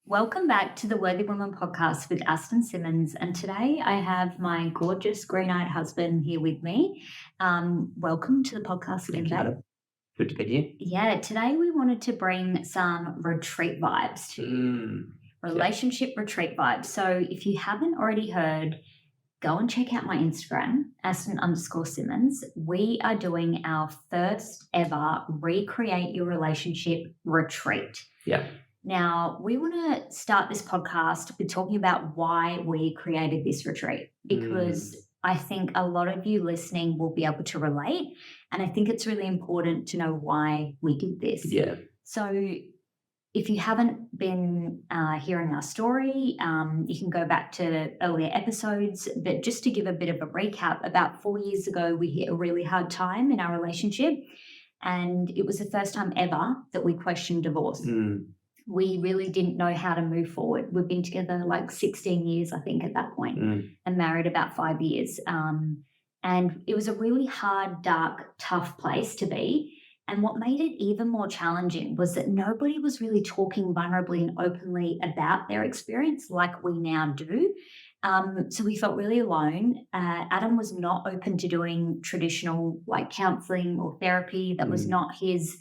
Welcome back to the Worthy Woman podcast with Aston Simmons. And today I have my gorgeous green eyed husband here with me. Welcome to the podcast again, Thank you, babe. madam. Good to be here. Yeah, today we wanted to bring some retreat vibes to you, relationship retreat vibes. So if you haven't already heard, go and check out my Instagram, Aston_Simmons. We are doing our first ever Recreate Your Relationship retreat. Yeah. Now, we want to start this podcast with talking about why we created this retreat, because I think a lot of you listening will be able to relate. And I think it's really important to know why we did this. Yeah. So if you haven't been hearing our story, you can go back to earlier episodes. But just to give a bit of a recap, about 4 years ago, we hit a really hard time in our relationship. And it was the first time ever that we questioned divorce. We really didn't know how to move forward. We've been together like 16 years, I think, at that point, and married about 5 years. And it was a really hard, dark, tough place to be. And what made it even more challenging was that nobody was really talking vulnerably and openly about their experience like we now do. So we felt really alone. Adam was not open to doing traditional like counseling or therapy. That was not his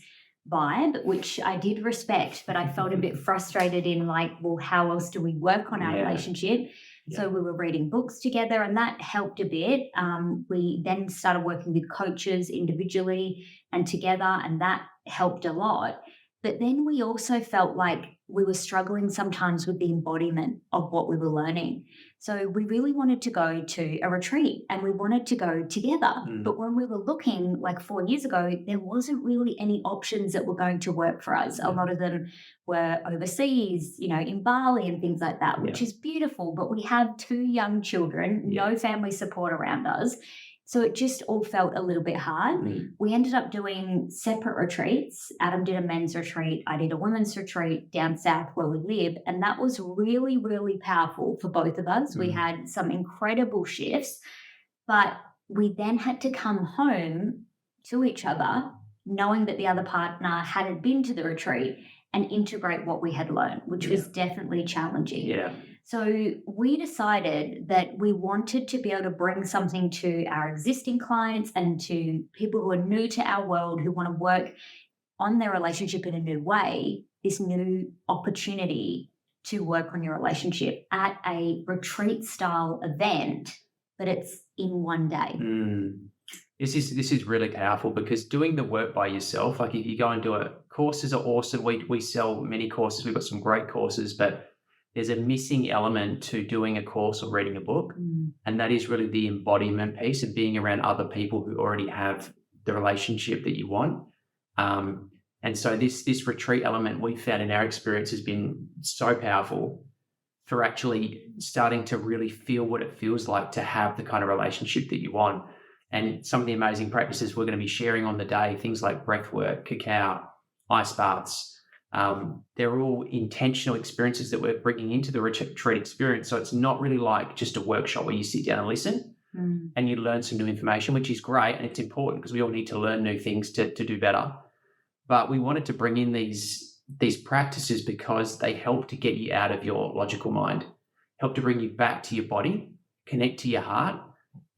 vibe, which I did respect, but I felt a bit frustrated in like, well, how else do we work on our relationship? So we were reading books together and that helped a bit. We then started working with coaches individually and together, and that helped a lot. But then we also felt like we were struggling sometimes with the embodiment of what we were learning. So we really wanted to go to a retreat and we wanted to go together. But when we were looking like 4 years ago, there wasn't really any options that were going to work for us. A lot of them were overseas, in Bali and things like that, which is beautiful. But we have 2 young children, no family support around us. So it just all felt a little bit hard. We ended up doing separate retreats. Adam did a men's retreat. I did a women's retreat down south where we live. And that was really, really powerful for both of us. We had some incredible shifts, but we then had to come home to each other knowing that the other partner hadn't been to the retreat and integrate what we had learned, which was definitely challenging. Yeah. So we decided that we wanted to be able to bring something to our existing clients and to people who are new to our world, who want to work on their relationship in a new way, this new opportunity to work on your relationship at a retreat style event, but it's in one day. This is really powerful, because doing the work by yourself, like if you go and do it, courses are awesome. We sell many courses. We've got some great courses, but there's a missing element to doing a course or reading a book. And that is really the embodiment piece of being around other people who already have the relationship that you want. And so this retreat element we found in our experience has been so powerful for actually starting to really feel what it feels like to have the kind of relationship that you want. And some of the amazing practices we're going to be sharing on the day, things like breathwork, cacao, ice baths, they're all intentional experiences that we're bringing into the retreat experience. So it's not really like just a workshop where you sit down and listen and you learn some new information, which is great. And it's important because we all need to learn new things to do better. But we wanted to bring in these practices because they help to get you out of your logical mind, help to bring you back to your body, connect to your heart,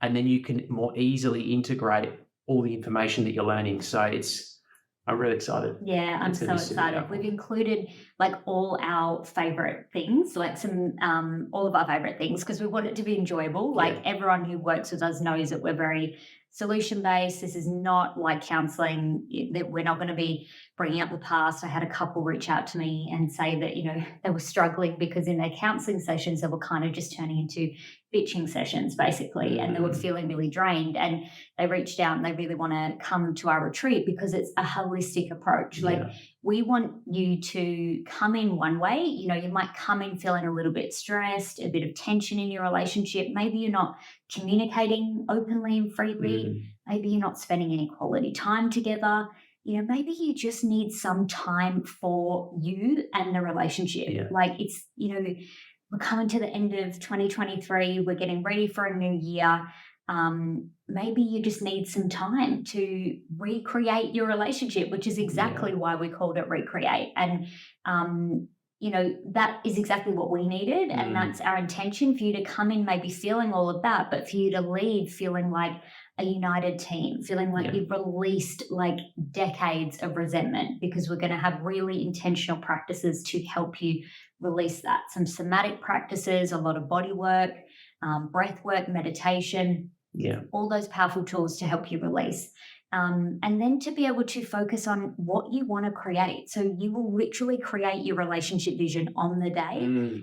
and then you can more easily integrate all the information that you're learning. So I'm really excited. Yeah, I'm so excited. We've included like all our favorite things, like all of our favorite things, because we want it to be enjoyable. Like everyone who works with us knows that we're very solution-based. This is not like counseling, that we're not going to be bringing up the past. I had a couple reach out to me and say that, they were struggling because in their counseling sessions, they were kind of just turning into bitching sessions basically, and they were feeling really drained, and they reached out and they really want to come to our retreat because it's a holistic approach. Like we want you to come in one way. You might come in feeling a little bit stressed, a bit of tension in your relationship. Maybe you're not communicating openly and freely. Maybe you're not spending any quality time together. Maybe you just need some time for you and the relationship. Like it's, we're coming to the end of 2023. We're getting ready for a new year. Maybe you just need some time to recreate your relationship, which is exactly why we called it Recreate. And that is exactly what we needed. And that's our intention, for you to come in maybe feeling all of that, but for you to leave feeling like a united team, feeling like you've released like decades of resentment, because we're going to have really intentional practices to help you release that. Some somatic practices, a lot of body work, breath work, meditation, all those powerful tools to help you release. And then to be able to focus on what you want to create. So you will literally create your relationship vision on the day,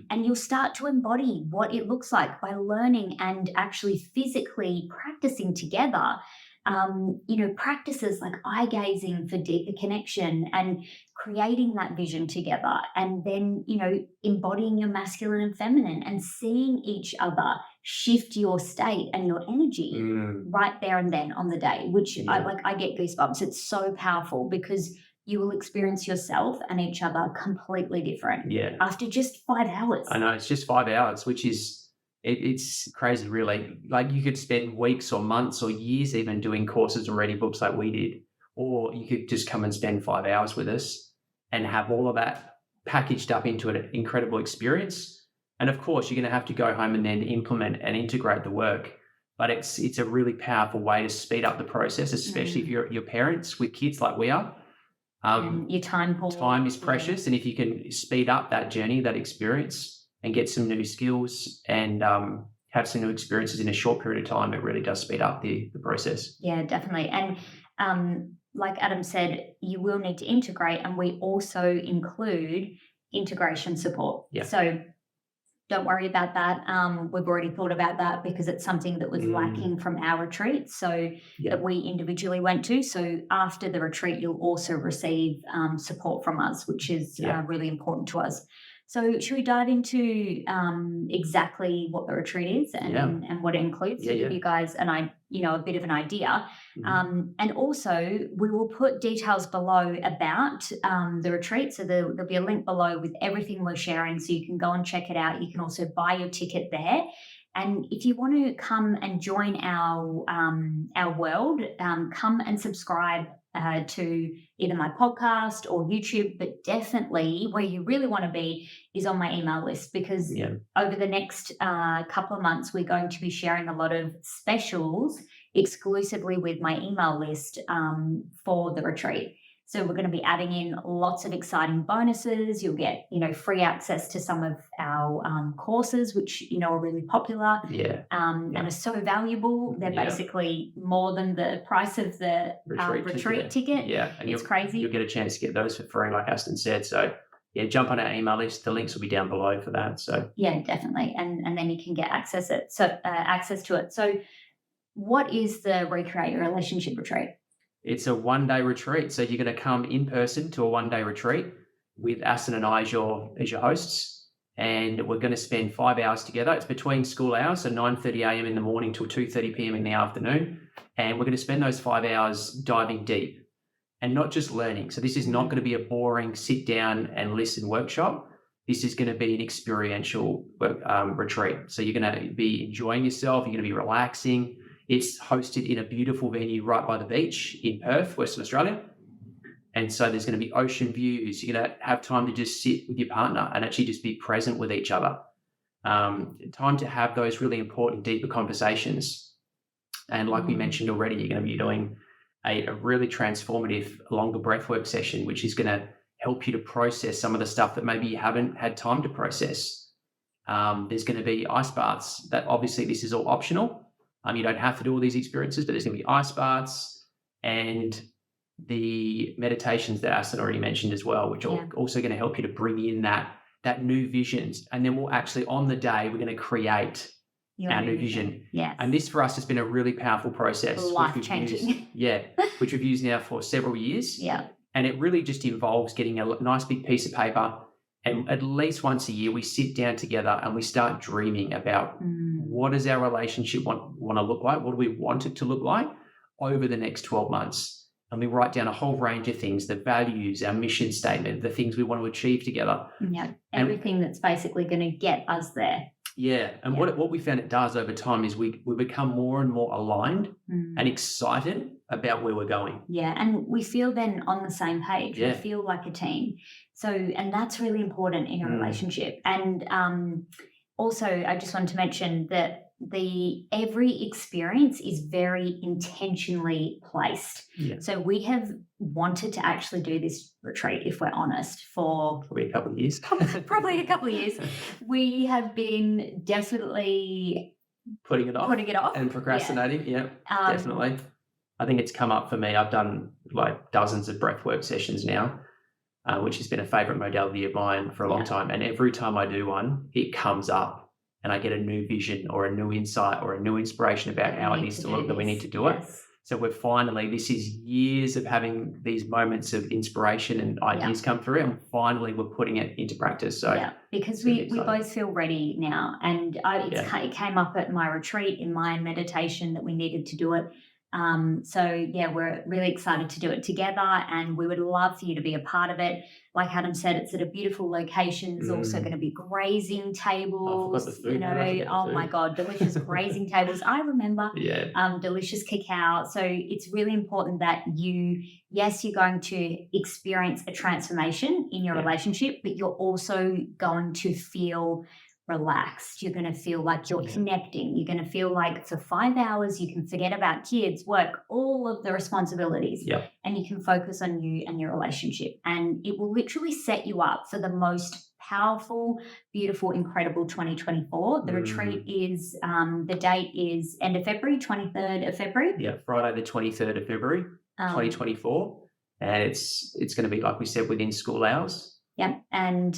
and you'll start to embody what it looks like by learning and actually physically practicing together. Practices like eye gazing for deeper connection and creating that vision together, and then, embodying your masculine and feminine and seeing each other shift your state and your energy right there and then on the day, which I get goosebumps. It's so powerful because you will experience yourself and each other completely different after just 5 hours. I know, it's just 5 hours, which is, it's crazy, really. Like, you could spend weeks or months or years even doing courses and reading books like we did, or you could just come and spend 5 hours with us and have all of that packaged up into an incredible experience. And of course, you're going to have to go home and then implement and integrate the work. But it's a really powerful way to speed up the process, especially if you're parents with kids like we are. Your time pool. Time is precious, and if you can speed up that journey, that experience, and get some new skills and have some new experiences in a short period of time, it really does speed up the process. Yeah, definitely. And like Adam said, you will need to integrate, and we also include integration support. So don't worry about that. We've already thought about that because it's something that was lacking from our retreat, that we individually went to. So after the retreat, you'll also receive support from us, which is really important to us. So should we dive into exactly what the retreat is and what it includes to give you guys a bit of an idea? And also, we will put details below about the retreat. So there'll be a link below with everything we're sharing, so you can go and check it out. You can also buy your ticket there. And if you want to come and join our world, come and subscribe to either my podcast or YouTube, but definitely where you really want to be is on my email list, because over the next couple of months, we're going to be sharing a lot of specials exclusively with my email list for the retreat. So we're going to be adding in lots of exciting bonuses. You'll get, free access to some of our courses, which, are really popular and are so valuable. They're basically more than the price of the retreat ticket. And it's crazy. You'll get a chance to get those for free, like Aston said. So jump on our email list. The links will be down below for that. So definitely. And then you can get access to it. So what is the Recreate Your Relationship retreat? It's a 1-day retreat. So you're going to come in person to a 1-day retreat with Aston and I as your hosts. And we're going to spend 5 hours together. It's between school hours, so 9:30 a.m. in the morning till 2:30 p.m. in the afternoon. And we're going to spend those 5 hours diving deep and not just learning. So this is not going to be a boring sit down and listen workshop. This is going to be an experiential retreat. So you're going to be enjoying yourself. You're going to be relaxing. It's hosted in a beautiful venue right by the beach in Perth, Western Australia. And so there's going to be ocean views. You're going to have time to just sit with your partner and actually just be present with each other. Time to have those really important, deeper conversations. And like we mentioned already, you're going to be doing a really transformative, longer breathwork session, which is going to help you to process some of the stuff that maybe you haven't had time to process. There's going to be ice baths. That obviously this is all optional. You don't have to do all these experiences, but there's going to be ice baths and the meditations that Aston already mentioned as well, which are also going to help you to bring in that new visions. And then we'll actually, on the day, we're going to create our new vision. Yes. And this for us has been a really powerful process. Life-changing. Which we've used now for several years. Yeah. And it really just involves getting a nice big piece of paper, and at least once a year we sit down together and we start dreaming about what does our relationship want to look like? What do we want it to look like over the next 12 months? And we write down a whole range of things, the values, our mission statement, the things we want to achieve together. Yeah, everything that's basically going to get us there. And what we found it does over time is we become more and more aligned and excited about where we're going. Yeah, and we feel then on the same page. We feel like a team. So, and that's really important in a Mm. relationship. And also, I just wanted to mention that every experience is very intentionally placed. Yeah. So we have wanted to actually do this retreat, if we're honest, for Probably a couple of years. probably a couple of years. We have been definitely Putting it off putting it off. and Yeah. procrastinating. Yeah, Um, definitely. I think it's come up for me. I've done like dozens of breathwork sessions now, which has been a favorite modality of mine for a long Yeah. time. And every time I do one, it comes up and I get a new vision or a new insight or a new inspiration about that we how it need needs to to do look, that we need this. to do it. Yes. So we're finally, this is years of having these moments of inspiration and ideas come through, and finally we're putting it into practice. So Yeah, because it's gonna be we exciting. both feel ready now, and Yeah. it came up at my retreat in my meditation that we needed to do it. So yeah, we're really excited to do it together, and we would love for you to be a part of it. Like Adam said, it's at a beautiful location. There's also going to be grazing I tables. forgot the food. I forgot the Oh my food. God, delicious grazing tables. I remember. Yeah. Delicious cacao. So it's really important that yes, you're going to experience a transformation in your Yeah. relationship, but you're also going to feel relaxed. You're going to feel like you're Yeah. connecting. You're going to feel like for 5 hours, you can forget about kids, work, all of the responsibilities, Yeah. and you can focus on you and your relationship. And it will literally set you up for the most powerful, beautiful, incredible 2024. The retreat is, the date is end of February, 23rd of February. Yeah. Friday, the 23rd of February, 2024. And it's going to be, like we said, within school hours. Yeah, and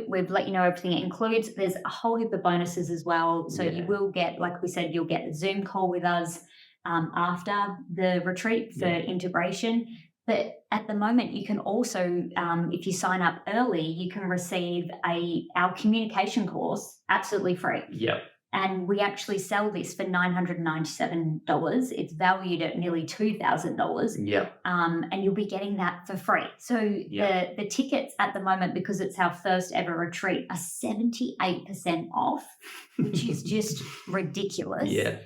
we've let you know everything it includes. There's a whole heap of bonuses as well. So you will get, like we said, you'll get a Zoom call with us after the retreat for integration. But at the moment, you can also, if you sign up early, you can receive our communication course absolutely free. Yep. And we actually sell this for $997. It's valued at nearly $2,000. Yep. And you'll be getting that for free. So the tickets at the moment, because it's our first ever retreat, are 78% off, which is just ridiculous. Yeah.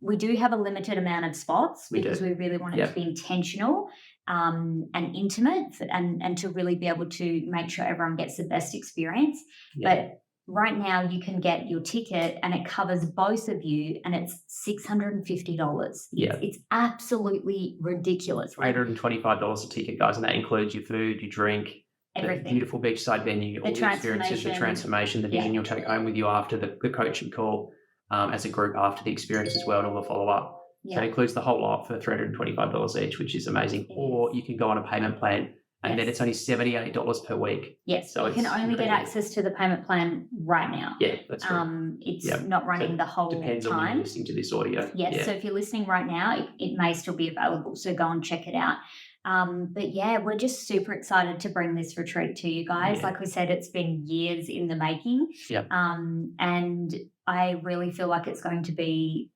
We do have a limited amount of spots because we really want it to be intentional and intimate and to really be able to make sure everyone gets the best experience. But right now you can get your ticket and it covers both of you, and it's $650. It's absolutely ridiculous. $825 a ticket, guys, and that includes your food, your drink, everything. The beautiful beachside venue, all the experiences, the transformation, the vision you'll take home with you after the coaching call, as a group after the experience as well, and all the follow-up. So it includes the whole lot for $325 each, which is amazing. Or you can go on a payment plan, and then it's only $78 per week. Yes, so you can only get access to the payment plan right now. Yeah, that's right. It's not running the whole Depends time. on you listening to this audio. Yes, so if you're listening right now, it may still be available. So go and check it out. But yeah, we're just super excited to bring this retreat to you guys. Like we said, it's been years in the making. And I really feel like it's going to be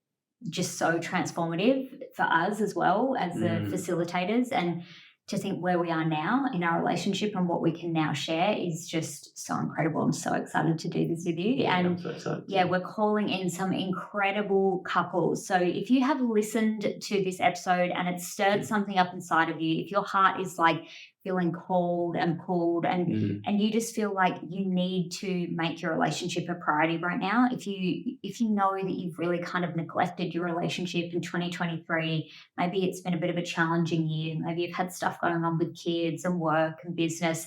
just so transformative for us as well as the facilitators. And to think where we are now in our relationship and what we can now share is just so incredible. I'm so excited to do this with you. I'm so excited. We're calling in some incredible couples. So if you have listened to this episode and it's stirred something up inside of you, if your heart is like feeling called and pulled and you just feel like you need to make your relationship a priority right now, if you know that you've really kind of neglected your relationship in 2023, maybe it's been a bit of a challenging year, maybe you've had stuff going on with kids and work and business,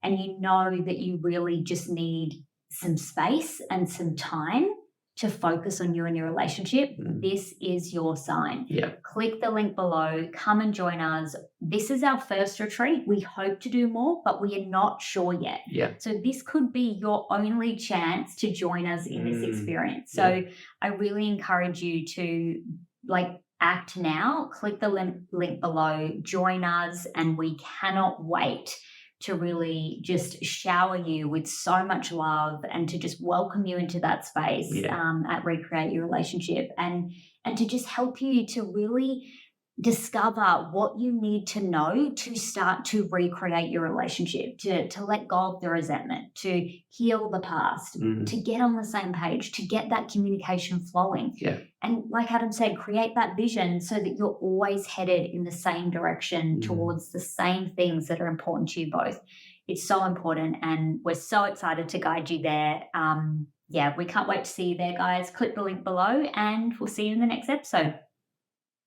and you know that you really just need some space and some time to focus on you and your relationship, this is your sign. Click the link below, come and join us. This is our first retreat. We hope to do more, but we are not sure yet. So this could be your only chance to join us in this experience. So I really encourage you to act now, click the link below, join us, and we cannot wait to really just shower you with so much love and to just welcome you into that space at Recreate Your Relationship and to just help you to really discover what you need to know to start to recreate your relationship, to let go of the resentment, to heal the past, Mm, to get on the same page, to get that communication flowing. yeah. And like Adam said, create that vision so that you're always headed in the same direction Mm. towards the same things that are important to you both. It's so important, and we're so excited to guide you there. Yeah, we can't wait to see you there, guys. Click the link below, and we'll see you in the next episode.